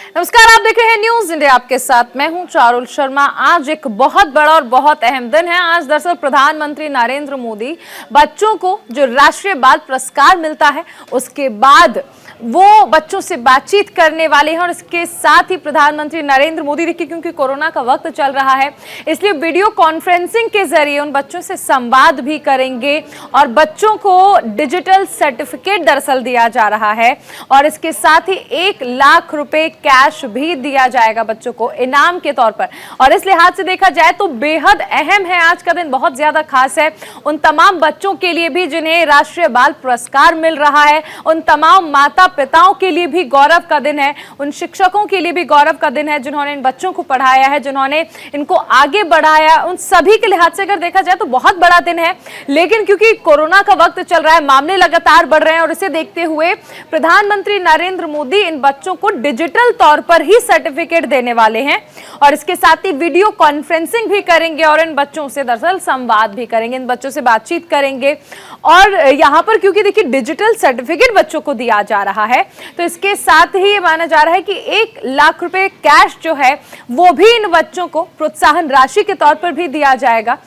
नमस्कार, आप देख रहे हैं न्यूज इंडिया। आपके साथ मैं हूं चारुल शर्मा। आज एक बहुत बड़ा और बहुत अहम दिन है। आज दरअसल प्रधानमंत्री नरेंद्र मोदी बच्चों को जो राष्ट्रीय बाल पुरस्कार मिलता है उसके बाद वो बच्चों से बातचीत करने वाले हैं। और इसके साथ ही प्रधानमंत्री नरेंद्र मोदी, देखिए क्योंकि कोरोना का वक्त चल रहा है इसलिए वीडियो कॉन्फ्रेंसिंग के जरिए उन बच्चों से संवाद भी करेंगे और बच्चों को डिजिटल सर्टिफिकेट दरअसल दिया जा रहा है। और इसके साथ ही 1 लाख रुपए कैश भी दिया जाएगा बच्चों को इनाम के तौर पर। और इस लिहाज से देखा जाए तो बेहद अहम है, आज का दिन बहुत ज्यादा खास है उन तमाम बच्चों के लिए भी जिन्हें राष्ट्रीय बाल पुरस्कार मिल रहा है, उन तमाम माता पिताओं के लिए भी गौरव का दिन है, उन शिक्षकों के लिए भी गौरव का दिन है जिन्होंने इन बच्चों को पढ़ाया है, जिन्होंने इनको आगे बढ़ाया। उन सभी के लिहाज से अगर देखा जाए तो बहुत बड़ा दिन है। लेकिन क्योंकि कोरोना का वक्त चल रहा है, मामले लगातार बढ़ रहे हैं और इसे देखते हुए प्रधानमंत्री नरेंद्र मोदी इन बच्चों को डिजिटल तौर पर ही सर्टिफिकेट देने वाले हैं। और इसके साथ ही वीडियो कॉन्फ्रेंसिंग भी करेंगे और इन बच्चों से दरअसल संवाद भी करेंगे, इन बच्चों से बातचीत करेंगे। और यहां पर क्योंकि देखिए डिजिटल सर्टिफिकेट बच्चों को दिया जा रहा है तो इसके साथ ही ये माना जा रहा है कि 1 लाख रुपए कैश जो है वो भी इन बच्चों को प्रोत्साहन राशि के तौर पर भी दिया जाएगा।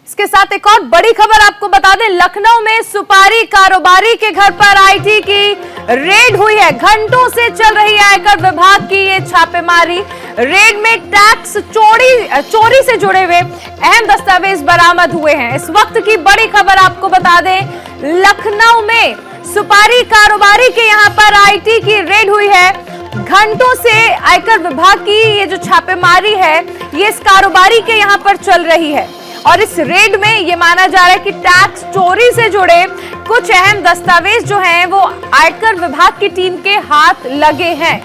इसके साथ एक और बड़ी खबर आपको बता दें, लखनऊ में सुपारी कारोबारी के घर पर आईटी की रेड हुई है। घंटों से चल रही है आयकर विभाग की ये छापेमारी। रेड में टैक्स चोरी से जुड़े हुए अहम दस्तावेज बरामद हुए हैं। इस वक्त की बड़ी खबर आपको बता दें, लखनऊ में सुपारी कारोबारी के यहां पर आईटी की रेड हुई है। घंटों से आयकर विभाग की ये जो छापेमारी है ये इस कारोबारी के यहां पर चल रही है। और इस रेड में ये माना जा रहा है कि टैक्स चोरी से जुड़े कुछ अहम दस्तावेज जो हैं वो आयकर विभाग की टीम के हाथ लगे हैं।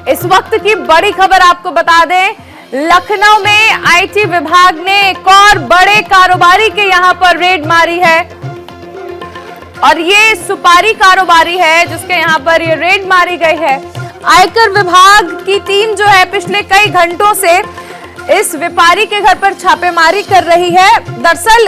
इस वक्त की बड़ी खबर आपको बता दें, लखनऊ में आईटी विभाग ने एक और बड़े कारोबारी के यहां पर रेड मारी है। और ये सुपारी कारोबारी है जिसके यहां पर ये रेड मारी गई है। आयकर विभाग की टीम जो है पिछले कई घंटों से इस व्यापारी के घर पर छापेमारी कर रही है। दरअसल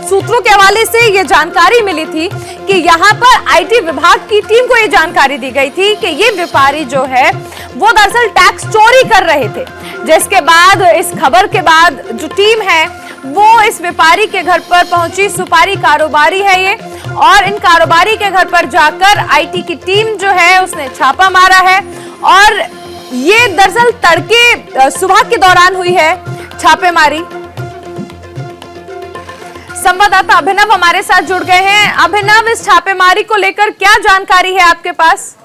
सूत्रों के हवाले से ये जानकारी मिली थी कि यहाँ पर आईटी विभाग की टीम को ये जानकारी दी गई थी कि ये व्यापारी जो है वो दरअसल टैक्स चोरी कर रहे थे। जिसके बाद इस खबर के बाद जो टीम है वो इस व्यापारी के घर पर पहुंची। सुपारी कारोबारी है ये और इन कारोबारी के घर पर जाकर आईटी की टीम जो है उसने छापा मारा है। और ये दरअसल तड़के सुबह के दौरान हुई है छापेमारी। संवाददाता अभिनव हमारे साथ जुड़ गए हैं। अभिनव, इस छापेमारी को लेकर क्या जानकारी है आपके पास?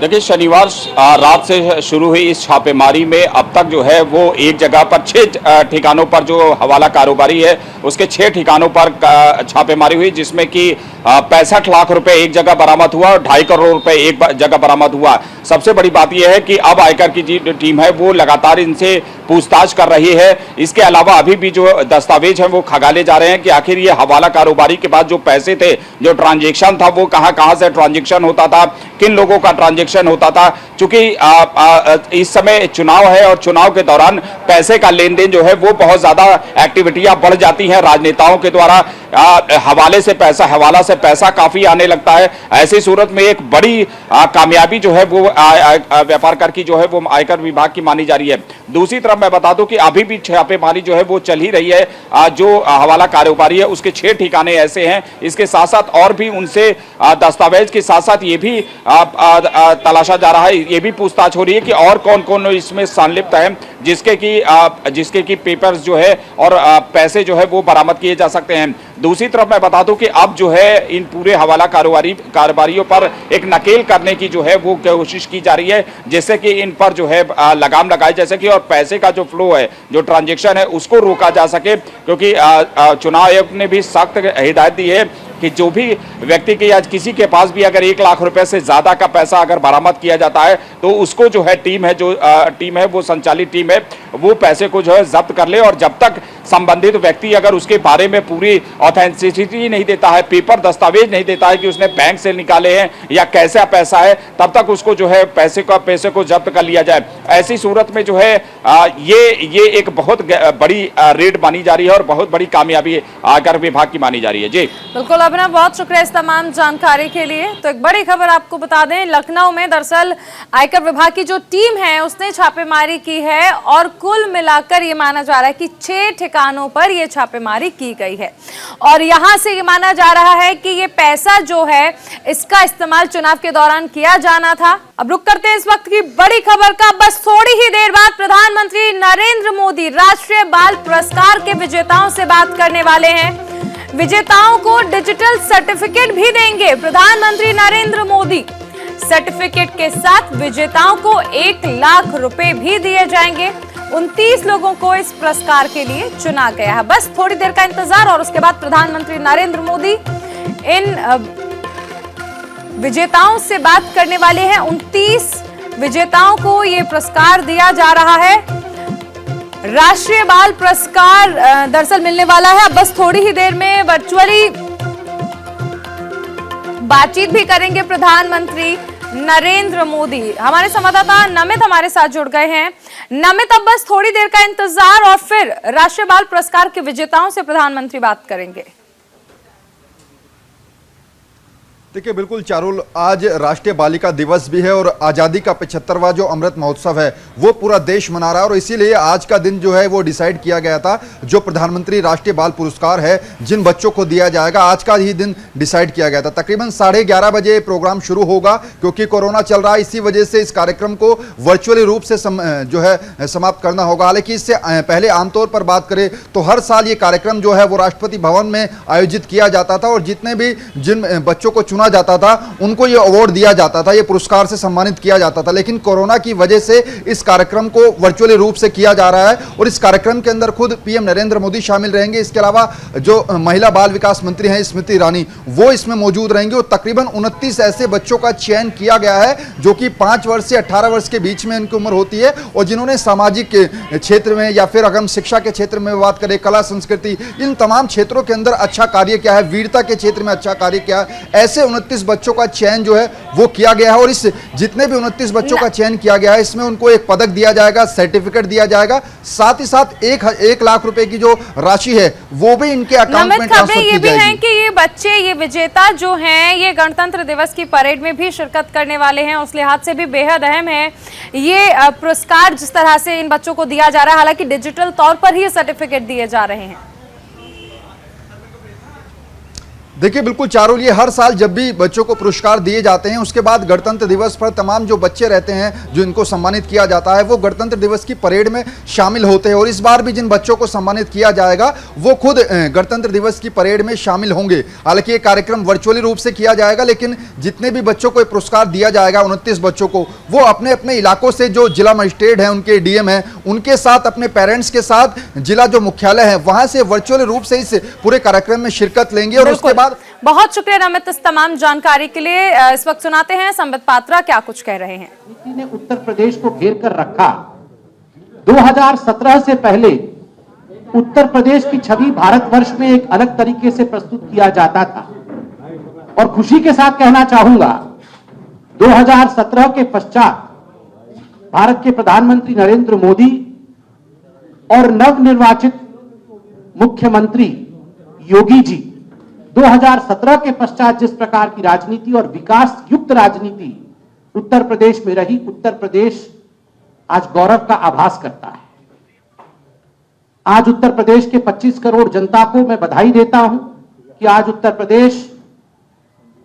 देखिए, शनिवार रात से शुरू हुई इस छापेमारी में अब तक जो है वो एक जगह पर 6 ठिकानों पर जो हवाला कारोबारी है उसके 6 ठिकानों पर छापेमारी हुई, जिसमें कि 65 लाख रुपए एक जगह बरामद हुआ और 2.5 करोड़ रुपए एक जगह बरामद हुआ। सबसे बड़ी बात यह है कि अब आयकर की जो टीम है वो लगातार इनसे पूछताछ कर रही है। इसके अलावा अभी भी जो दस्तावेज हैं वो खंगाले जा रहे हैं कि आखिर ये हवाला कारोबारी के पास जो पैसे थे, जो ट्रांजेक्शन था वो कहां से ट्रांजेक्शन होता था, किन लोगों का ट्रांजेक्शन होता था। चूंकि इस समय चुनाव है और चुनाव के दौरान पैसे का लेन देन जो है वो बहुत ज्यादा एक्टिविटियां बढ़ जाती हैं राजनेताओं के द्वारा। हवाला से पैसा काफी आने लगता है। ऐसी सूरत में एक बड़ी कामयाबी जो है वो व्यापार कर की जो है वो आयकर विभाग की मानी जा रही है। दूसरी तरफ मैं बता दूं कि अभी भी छापेमारी जो है वो चल ही रही है। जो हवाला कारोबारी है उसके 6 ठिकाने ऐसे हैं। इसके साथ साथ और भी उनसे दस्तावेज के साथ साथ ये भी तलाशा जा रहा है, ये भी पूछताछ हो रही है कि और कौन कौन इसमें संलिप्त है जिसके की पेपर्स जो है और पैसे जो है वो बरामद किए जा सकते हैं। दूसरी तरफ मैं बता दूं कि अब जो है इन पूरे हवाला कारोबारियों पर एक नकेल करने की जो है वो कोशिश की जा रही है, जिससे कि इन पर जो है लगाम लगाई जा सके और पैसे का जो फ्लो है, जो ट्रांजैक्शन है उसको रोका जा सके। क्योंकि चुनाव आयोग ने भी सख्त हिदायत दी है कि जो भी व्यक्ति के या किसी के पास भी अगर 1 लाख रुपए से ज्यादा का पैसा अगर बरामद किया जाता है तो उसको जो है टीम है वो संचालित टीम है वो पैसे को जो है जब्त कर ले और जब तक संबंधित व्यक्ति अगर उसके बारे में पूरी ऑथेंटिसिटी नहीं देता है, पेपर दस्तावेज नहीं देता है कि उसने बैंक से निकाले हैं या कैसा पैसा है, तब तक उसको जो है पैसे को जब्त कर लिया जाए। ऐसी सूरत में जो है ये एक बहुत बड़ी रेड मानी जा रही है और बहुत बड़ी कामयाबी आयकर विभाग की मानी जा रही है। जी बिल्कुल अभिनव, बहुत शुक्रिया इस तमाम जानकारी के लिए। तो एक बड़ी खबर आपको बता दें, लखनऊ में दरअसल आयकर विभाग की जो टीम है उसने छापेमारी की है और कुल मिलाकर ये माना जा रहा है कि 6 ठिकानों पर ये छापेमारी की गई है और यहां से ये माना जा रहा है कि ये पैसा जो है इसका इस्तेमाल चुनाव के दौरान किया जाना था। अब रुक करते हैं इस वक्त की बड़ी खबर का। बस थोड़ी ही देर बाद प्रधानमंत्री नरेंद्र मोदी राष्ट्रीय बाल पुरस्कार के विजेताओं से बात करने वाले हैं। विजेताओं को डिजिटल सर्टिफिकेट भी देंगे प्रधानमंत्री नरेंद्र मोदी। सर्टिफिकेट के साथ विजेताओं को 1 लाख रुपए भी दिए जाएंगे। 29 लोगों को इस पुरस्कार के लिए चुना गया है। बस थोड़ी देर का इंतजार और उसके बाद प्रधानमंत्री नरेंद्र मोदी इन विजेताओं से बात करने वाले हैं। 29 विजेताओं को ये पुरस्कार दिया जा रहा है। राष्ट्रीय बाल पुरस्कार दरअसल मिलने वाला है। अब बस थोड़ी ही देर में वर्चुअली बातचीत भी करेंगे प्रधानमंत्री नरेंद्र मोदी। हमारे संवाददाता नमित हमारे साथ जुड़ गए हैं। नमित, अब बस थोड़ी देर का इंतजार और फिर राष्ट्रीय बाल पुरस्कार के विजेताओं से प्रधानमंत्री बात करेंगे। देखिए बिल्कुल चारुल, आज राष्ट्रीय बालिका दिवस भी है और आज़ादी का 75वां जो अमृत महोत्सव है वो पूरा देश मना रहा है और इसीलिए आज का दिन जो है वो डिसाइड किया गया था। जो प्रधानमंत्री राष्ट्रीय बाल पुरस्कार है जिन बच्चों को दिया जाएगा, आज का ही दिन डिसाइड किया गया था। तकरीबन 11:30 बजे प्रोग्राम शुरू होगा क्योंकि कोरोना चल रहा है, इसी वजह से इस कार्यक्रम को वर्चुअली रूप से जो है समाप्त करना होगा। हालांकि इससे पहले आमतौर पर बात करें तो हर साल ये कार्यक्रम जो है वो राष्ट्रपति भवन में आयोजित किया जाता था और जितने भी जिन बच्चों को चुना जाता था उनको ये अवार्ड दिया जाता था, ये पुरस्कार से सम्मानित किया जाता था। लेकिन कोरोना की वजह से इस कार्यक्रम को वर्चुअली रूप से किया जा रहा है और इस कार्यक्रम के अंदर खुद पीएम नरेंद्र मोदी शामिल रहेंगे। इसके अलावा जो महिला बाल विकास मंत्री हैं स्मृति ईरानी, वो इसमें मौजूद रहेंगे और तकरीबन 29 ऐसे बच्चों का चयन किया गया है जो कि 5 वर्ष से 18 वर्ष के बीच में इनकी उम्र होती है और जिन्होंने सामाजिक क्षेत्र में या फिर अगर हम शिक्षा के क्षेत्र में बात करें, कला संस्कृति, इन तमाम क्षेत्रों के अंदर अच्छा कार्य किया है, वीरता के क्षेत्र में अच्छा कार्य किया है, ऐसे 29 बच्चों का चयन जो है वो किया गया है। और इस जितने भी 29 बच्चों का चयन किया गया है इसमें उनको एक पदक दिया जाएगा, सर्टिफिकेट दिया जाएगा, साथ ही साथ 1 लाख रुपए की जो राशि है वो भी इनके अकाउंट में ट्रांसफर की जाएगी। ये भी है कि ये बच्चे, ये विजेता जो हैं, ये गणतंत्र दिवस की परेड में भी शिरकत करने वाले हैं, उस लिहाज से भी बेहद अहम है ये पुरस्कार जिस तरह से इन बच्चों को दिया जा रहा है। हालांकि डिजिटल तौर पर ही सर्टिफिकेट दिए जा रहे हैं। देखिए बिल्कुल चारुल, ये हर साल जब भी बच्चों को पुरस्कार दिए जाते हैं उसके बाद गणतंत्र दिवस पर तमाम जो बच्चे रहते हैं जो इनको सम्मानित किया जाता है वो गणतंत्र दिवस की परेड में शामिल होते हैं और इस बार भी जिन बच्चों को सम्मानित किया जाएगा वो खुद गणतंत्र दिवस की परेड में शामिल होंगे। हालांकि ये कार्यक्रम वर्चुअली रूप से किया जाएगा लेकिन जितने भी बच्चों को पुरस्कार दिया जाएगा 29 बच्चों को, वो अपने अपने इलाकों से जो जिला मजिस्ट्रेट है, उनके डीएम है, उनके साथ अपने पेरेंट्स के साथ जिला जो मुख्यालय है वहां से वर्चुअल रूप से इस पूरे कार्यक्रम में शिरकत लेंगे। और उसके बाद बहुत शुक्रिया नमित इस तमाम जानकारी के लिए। इस वक्त सुनाते हैं संबित पात्रा क्या कुछ कह रहे हैं। नीति ने उत्तर प्रदेश को घेर कर रखा। 2017 से पहले उत्तर प्रदेश की छवि भारतवर्ष में एक अलग तरीके से प्रस्तुत किया जाता था और खुशी के साथ कहना चाहूंगा 2017 के पश्चात भारत के प्रधानमंत्री नरेंद्र मोदी और नवनिर्वाचित मुख्यमंत्री योगी जी 2017 के पश्चात जिस प्रकार की राजनीति और विकास युक्त राजनीति उत्तर प्रदेश में रही, उत्तर प्रदेश आज गौरव का आभास करता है। आज उत्तर प्रदेश के 25 करोड़ जनता को मैं बधाई देता हूं कि आज उत्तर प्रदेश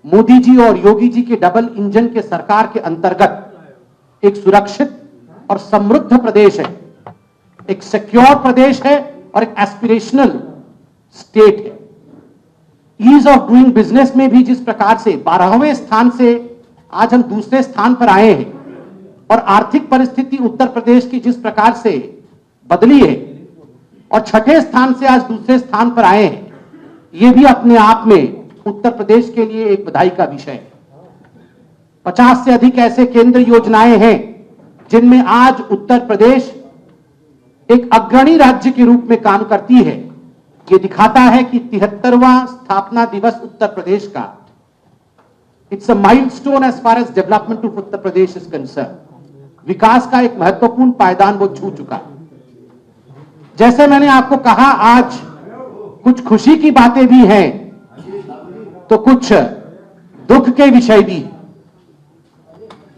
मोदी जी और योगी जी के डबल इंजन के सरकार के अंतर्गत एक सुरक्षित और समृद्ध प्रदेश है, एक सिक्योर प्रदेश है और एक एस्पिरेशनल स्टेट है। ईज ऑफ डूइंग बिजनेस में भी जिस प्रकार से 12वें स्थान से आज हम दूसरे स्थान पर आए हैं और आर्थिक परिस्थिति उत्तर प्रदेश की जिस प्रकार से बदली है और 6ठे स्थान से आज दूसरे स्थान पर आए हैं, यह भी अपने आप में उत्तर प्रदेश के लिए एक बधाई का विषय है। 50 से अधिक ऐसे केंद्र योजनाएं हैं जिनमें आज उत्तर प्रदेश एक अग्रणी राज्य के रूप में काम करती है, ये दिखाता है कि 73वां स्थापना दिवस उत्तर प्रदेश का it's a milestone as far as development of Uttar Pradesh is concern. विकास का एक महत्वपूर्ण पायदान वो छू चुका है। जैसे मैंने आपको कहा, आज कुछ खुशी की बातें भी हैं तो कुछ दुख के विषय भी।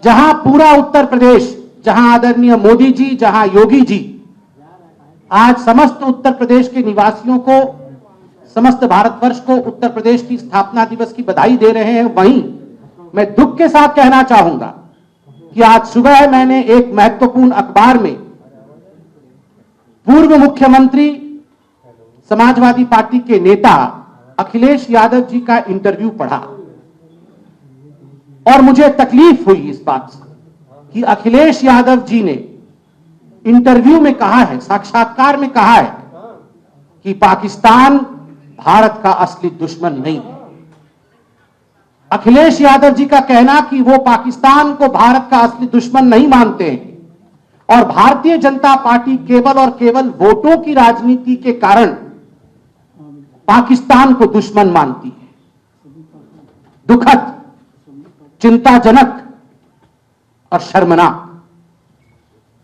जहां पूरा उत्तर प्रदेश, जहां आदरणीय मोदी जी, जहां योगी जी आज समस्त उत्तर प्रदेश के निवासियों को, समस्त भारतवर्ष को उत्तर प्रदेश की स्थापना दिवस की बधाई दे रहे हैं, वहीं मैं दुख के साथ कहना चाहूंगा कि आज सुबह मैंने एक महत्वपूर्ण अखबार में पूर्व मुख्यमंत्री समाजवादी पार्टी के नेता अखिलेश यादव जी का इंटरव्यू पढ़ा और मुझे तकलीफ हुई इस बात से कि अखिलेश यादव जी ने इंटरव्यू में कहा है, साक्षात्कार में कहा है कि पाकिस्तान भारत का असली दुश्मन नहीं है। अखिलेश यादव जी का कहना कि वो पाकिस्तान को भारत का असली दुश्मन नहीं मानते हैं और भारतीय जनता पार्टी केवल और केवल वोटों की राजनीति के कारण पाकिस्तान को दुश्मन मानती है। दुखद, चिंताजनक और शर्मनाक।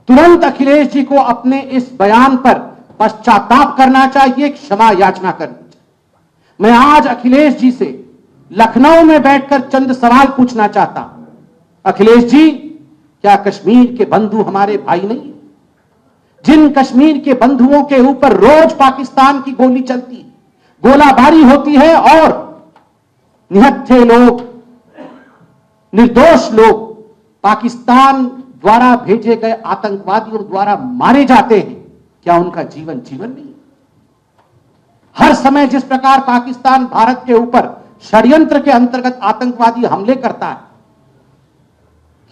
तुरंत अखिलेश जी को अपने इस बयान पर पश्चाताप करना चाहिए, क्षमा याचना करनी चाहिए। मैं आज अखिलेश जी से लखनऊ में बैठकर चंद सवाल पूछना चाहता हूं। अखिलेश जी, क्या कश्मीर के बंधु हमारे भाई नहीं है? जिन कश्मीर के बंधुओं के ऊपर रोज पाकिस्तान की गोली चलती है, गोलाबारी होती है और निहत्थे लोग, निर्दोष लोग पाकिस्तान द्वारा भेजे गए आतंकवादियों द्वारा मारे जाते हैं, क्या उनका जीवन नहीं? हर समय जिस प्रकार पाकिस्तान भारत के ऊपर षड्यंत्र के अंतर्गत आतंकवादी हमले करता है,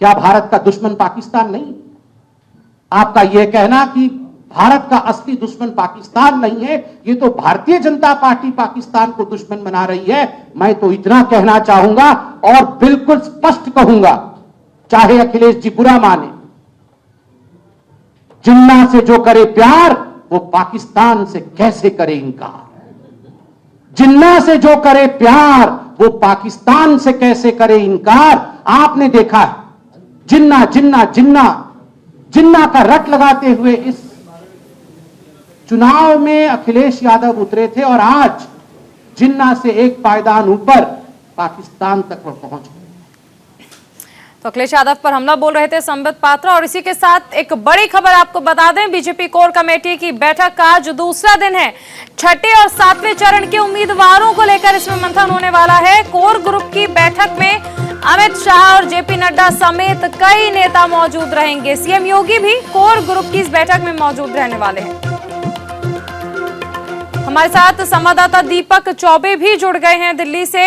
क्या भारत का दुश्मन पाकिस्तान नहीं? आपका यह कहना कि भारत का असली दुश्मन पाकिस्तान नहीं है, यह तो भारतीय जनता पार्टी पाकिस्तान को दुश्मन बना रही है। मैं तो इतना कहना चाहूंगा और बिल्कुल स्पष्ट कहूंगा, चाहे अखिलेश जी बुरा माने, जिन्ना से जो करे प्यार वो पाकिस्तान से कैसे करे इनकार। जिन्ना से जो करे प्यार वो पाकिस्तान से कैसे करे इनकार। आपने देखा है जिन्ना जिन्ना जिन्ना जिन्ना का रट लगाते हुए इस चुनाव में अखिलेश यादव उतरे थे और आज जिन्ना से एक पायदान ऊपर पाकिस्तान तक वो पहुंच गए। तो अखिलेश यादव पर हमला बोल रहे थे संबित पात्रा। और इसी के साथ एक बड़ी खबर आपको बता दें, बीजेपी कोर कमेटी की बैठक का आज दूसरा दिन है। छठे और सातवें चरण के उम्मीदवारों को लेकर इसमें मंथन होने वाला है। कोर ग्रुप की बैठक में अमित शाह और जेपी नड्डा समेत कई नेता मौजूद रहेंगे। सीएम योगी भी कोर ग्रुप की इस बैठक में मौजूद रहने वाले हैं। हमारे साथ संवाददाता दीपक चौबे भी जुड़ गए हैं दिल्ली से।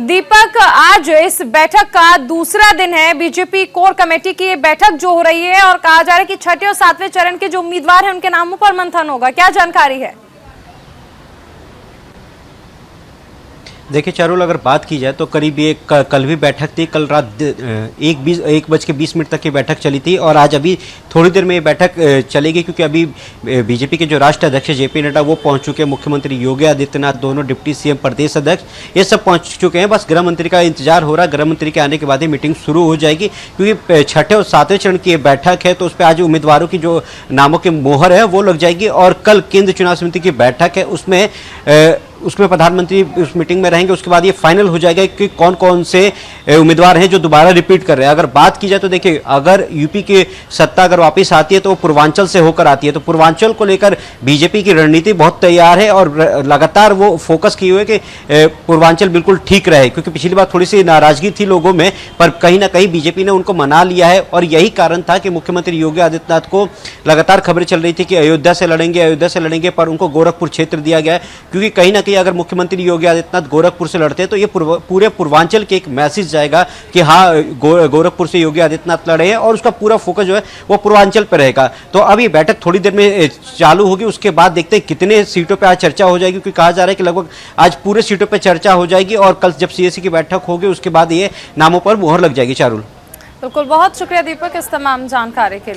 दीपक, आज इस बैठक का दूसरा दिन है। बीजेपी कोर कमेटी की ये बैठक जो हो रही है और कहा जा रहा है कि छठे और सातवें चरण के जो उम्मीदवार हैं उनके नामों पर मंथन होगा, क्या जानकारी है? देखिए चारुल, अगर बात की जाए तो करीब ये कल भी बैठक थी। कल रात 1:20 तक की बैठक चली थी और आज अभी थोड़ी देर में ये बैठक चलेगी, क्योंकि अभी बीजेपी के जो राष्ट्रीय अध्यक्ष जेपी नड्डा वो पहुंच चुके हैं, मुख्यमंत्री योगी आदित्यनाथ, दोनों डिप्टी सीएम, प्रदेश अध्यक्ष, ये सब पहुंच चुके हैं। बस गृह मंत्री का इंतजार हो रहा है। गृह मंत्री के आने के बाद ही मीटिंग शुरू हो जाएगी, क्योंकि छठे और सातवें चरण की बैठक है तो उस पर आज उम्मीदवारों की जो नामों की मोहर है वो लग जाएगी। और कल केंद्रीय चुनाव समिति की बैठक है, उसमें प्रधानमंत्री उस मीटिंग में रहेंगे। उसके बाद ये फाइनल हो जाएगा कि कौन कौन से उम्मीदवार हैं जो दोबारा रिपीट कर रहे हैं। अगर बात की जाए तो देखिए, अगर यूपी की सत्ता अगर वापस आती है तो वो पूर्वांचल से होकर आती है, तो पूर्वांचल को लेकर बीजेपी की रणनीति बहुत तैयार है और लगातार वो फोकस किए हुए कि पूर्वांचल बिल्कुल ठीक रहे, क्योंकि पिछली बार थोड़ी सी नाराजगी थी लोगों में, पर कहीं ना कहीं बीजेपी ने उनको मना लिया है। और यही कारण था कि मुख्यमंत्री योगी आदित्यनाथ को लगातार खबरें चल रही थी कि अयोध्या से लड़ेंगे, पर उनको गोरखपुर क्षेत्र दिया गया है, क्योंकि कहीं ना कहीं अगर मुख्यमंत्री योगी आदित्यनाथ गोरखपुर से लड़ते हैं तो ये पूरे पूर्वांचल के एक मैसेज जाएगा कि हाँ, गोरखपुर से योगी आदित्यनाथ लड़े हैं और उसका पूरा फोकस जो है वो पूर्वांचल पर रहेगा। तो अब ये बैठक थोड़ी देर में चालू होगी, उसके बाद देखते हैं कितने सीटों पर आज चर्चा हो जाएगी, क्योंकि कहा जा रहा है कि लगभग आज पूरे सीटों पर चर्चा हो जाएगी और कल जब सीएसी की बैठक होगी उसके बाद ये नामों पर मुहर लग जाएगी। चारुल, बिल्कुल, बहुत शुक्रिया दीपक इस तमाम जानकारी के लिए।